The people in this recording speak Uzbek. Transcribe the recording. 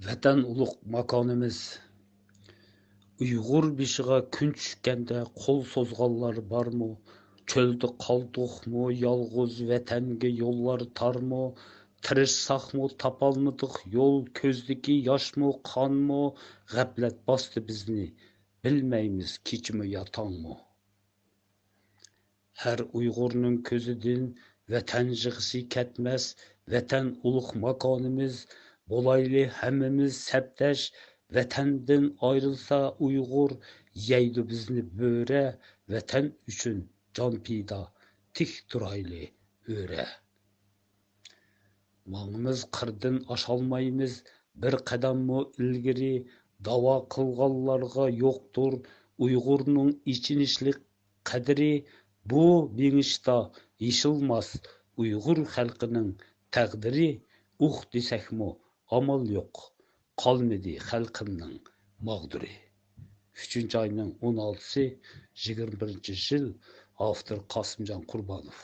Vatan ulug' makonimiz. Uyg'ur beshig'a kun tushganda qo'l so'zg'anlar bormi? Cho'lda qoldiqmi, yolg'iz vatanga yo'llar tormi? Tirishsaqmi, topolmadik yo'l, ko'zdagi yoshmi, qonmi? G'aflat bosdi bizni, bilmaymiz kechmi yo tongmi? Har Uyg'urning ko'zidan vatan yig'isi ketmas, vatan ulug' makonimiz. Bo'layli hammamiz sabtash, vatandan ayrilsa Uyg'ur, yeydi bizni bo'ra, vatan uchun jon pido, tik turayli o'ra. Mangimiz qirdan osholmaymiz, bir qadammi ilgari, da'vo qilganlarga yo'qdir Uyg'urning ichinishlik qadri. Bu minishda yeshilmas Uyg'ur xalqining taqdiri. Desakmi amal yo'q, qolmadi xalqimning mag'duri. 3 ayning 16-si 21-yil. Avtor Qosimjon Qurbonov.